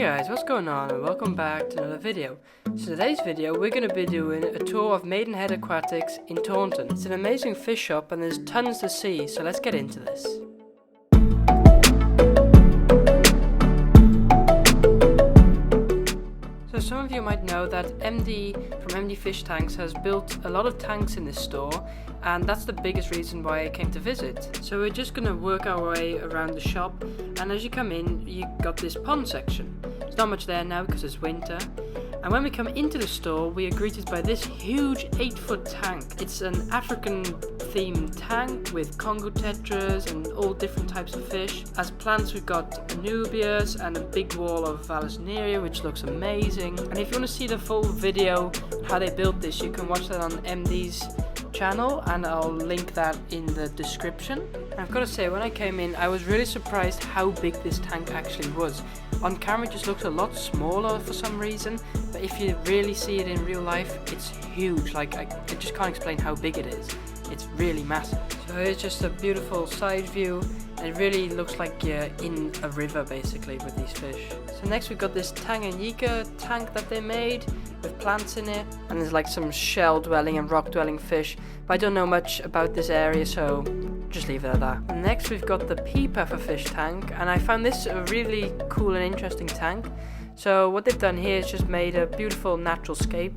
guys, what's going on, and welcome back to another video. So today's video we're going to be doing a tour of Maidenhead Aquatics in Taunton. It's an amazing fish shop and there's tons to see, so let's get into this. So some of you might know that MD from MD Fish Tanks has built a lot of tanks in this store, and that's the biggest reason why I came to visit. So we're just going to work our way around the shop, and as you come in you got this pond section. There's not much there now because it's winter. And when we come into the store, we are greeted by this huge 8-foot tank. It's an African themed tank with Congo tetras and all different types of fish. As plants, we've got anubias and a big wall of vallisneria, which looks amazing. And if you want to see the full video how they built this, you can watch that on MD's channel, and I'll link that in the description. And I've got to say, when I came in, I was really surprised how big this tank actually was. On camera it just looks a lot smaller for some reason, but if you really see it in real life, it's huge. Like I just can't explain how big it is. It's really massive. So here's just a beautiful side view, and it really looks like you're in a river basically with these fish. So next we've got this Tanganyika tank that they made with plants in it, and there's like some shell dwelling and rock dwelling fish, but I don't know much about this area, so just leave it at that. And next we've got the pea puffer fish tank, and I found this a really cool and interesting tank. So what they've done here is just made a beautiful natural scape,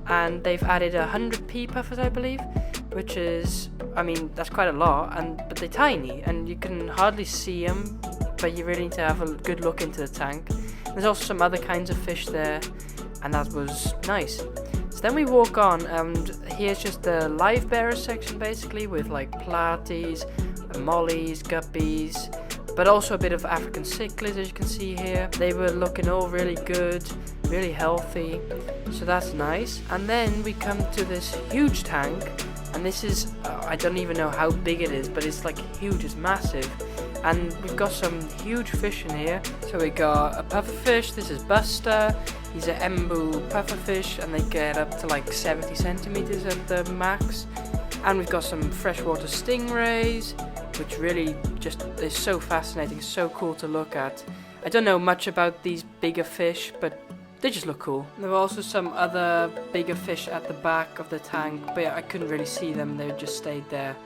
and they've added 100 pea puffers, I believe, which is, I mean, that's quite a lot, but they're tiny and you can hardly see them, but you really need to have a good look into the tank. There's also some other kinds of fish there, and that was nice. So then we walk on, and here's just the Livebearer section basically, with like platies, mollies, guppies, but also a bit of African cichlids, as you can see here. They were looking all really good, really healthy, so that's nice. And then we come to this huge tank, and this is, I don't even know how big it is, but it's like huge, it's massive. And we've got some huge fish in here. So we got a pufferfish, this is Buster. He's an embu pufferfish, and they get up to like 70 centimeters at the max. And we've got some freshwater stingrays, which really just is so fascinating, so cool to look at. I don't know much about these bigger fish, but they just look cool. There were also some other bigger fish at the back of the tank, but I couldn't really see them, they just stayed there.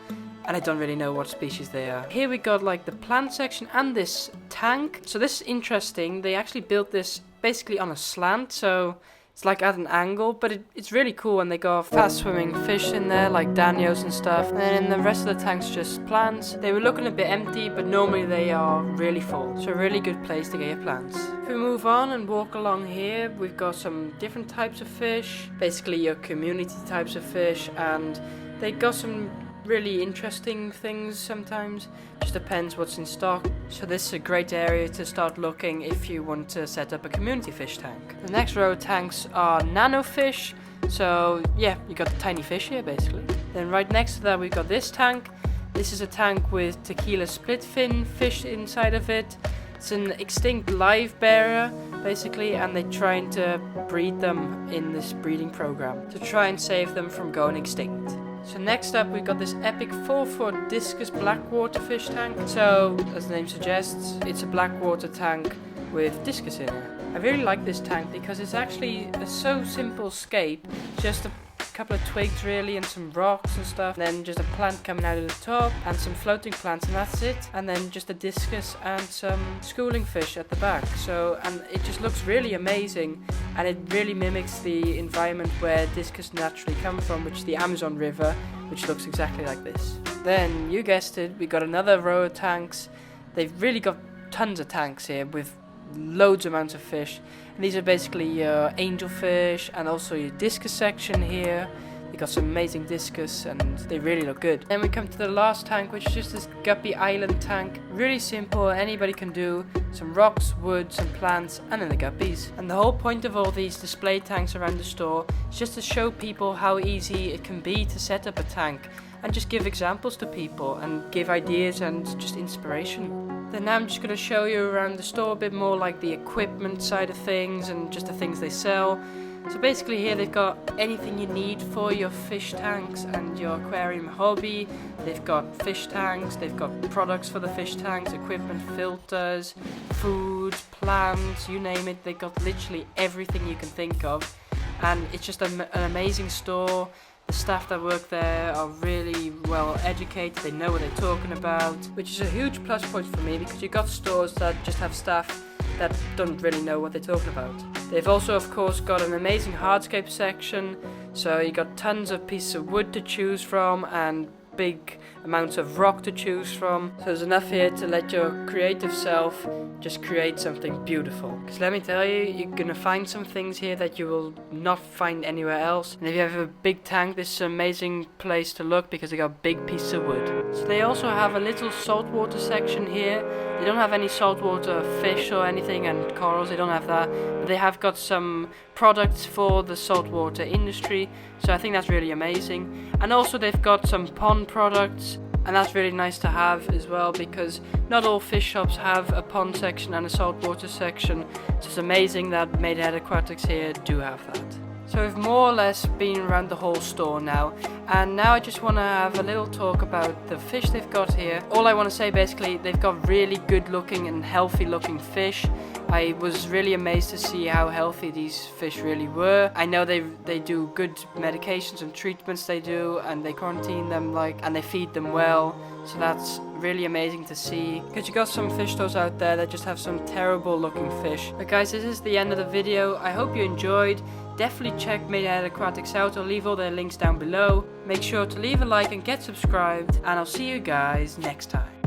And I don't really know what species they are. Here we got like the plant section and this tank. So this is interesting, they actually built this basically on a slant, so it's like at an angle, but it's really cool, and they got fast swimming fish in there like danios and stuff. And then the rest of the tank's just plants. They were looking a bit empty, but normally they are really full. So a really good place to get your plants. If we move on and walk along here, we've got some different types of fish. Basically your Communtiy types of fish, and they got some really interesting things sometimes. Just depends what's in stock. So this is a great area to start looking if you want to set up a Communtiy fish tank. The next row of tanks are nano fish. So yeah, you got the tiny fish here basically. Then right next to that we've got this tank. This is a tank with Tequila splitfin fish inside of it. It's an extinct Livebearer basically, and they're trying to breed them in this breeding program to try and save them from going extinct. So next up we've got this epic 4-foot discus blackwater fish tank. So as the name suggests, it's a blackwater tank with discus in it. I really like this tank because it's actually a so simple scape, just a couple of twigs really and some rocks and stuff, and then just a plant coming out of the top and some floating plants, and that's it. And then just a discus and some schooling fish at the back. So, and it just looks really amazing, and it really mimics the environment where discus naturally come from, which is the Amazon River, which looks exactly like this. Then, you guessed it, we got another row of tanks. They've really got tons of tanks here with loads amounts of fish, and these are basically your angelfish and also your discus section here. They got some amazing discus and they really look good. Then we come to the last tank, which is just this guppy island tank. Really simple, anybody can do. Some rocks, wood, some plants, and then the guppies. And the whole point of all these display tanks around the store is just to show people how easy it can be to set up a tank, and just give examples to people and give ideas and just inspiration. Then now I'm just going to show you around the store a bit more, like the equipment side of things and just the things they sell. So basically here they've got anything you need for your fish tanks and your aquarium hobby. They've got fish tanks, they've got products for the fish tanks, equipment, filters, food, foods, plants, you name it. They got literally everything you can think of, and it's just an amazing store. The staff that work there are really well educated, they know what they're talking about, which is a huge plus point for me, because you got stores that just have staff that don't really know what they're talking about. They've also of course got an amazing hardscape section, so you got tons of pieces of wood to choose from and big amounts of rock to choose from. So there's enough here to let your creative self just create something beautiful. Because let me tell you, you're gonna find some things here that you will not find anywhere else. And if you have a big tank, this is an amazing place to look because they got big pieces of wood. So they also have a little saltwater section here. They don't have any saltwater fish or anything and corals, they don't have that. But they have got some products for the saltwater industry, so I think that's really amazing. And also they've got some pond products, and that's really nice to have as well, because not all fish shops have a pond section and a saltwater section, so it's amazing that Maidenhead Aquatics here do have that. So we've more or less been around the whole store now, and now I just want to have a little talk about the fish they've got here. All I want to say basically, they've got really good looking and healthy looking fish. I was really amazed to see how healthy these fish really were. I know they do good medications and treatments they do, and they quarantine them and they feed them well. So that's really amazing to see, because you got some fish stores out there that just have some terrible looking fish. But guys, this is the end of the video. I hope you enjoyed. Definitely check Maidenhead Aquatics out. I'll leave all their links down below. Make sure to leave a like and get subscribed, and I'll see you guys next time.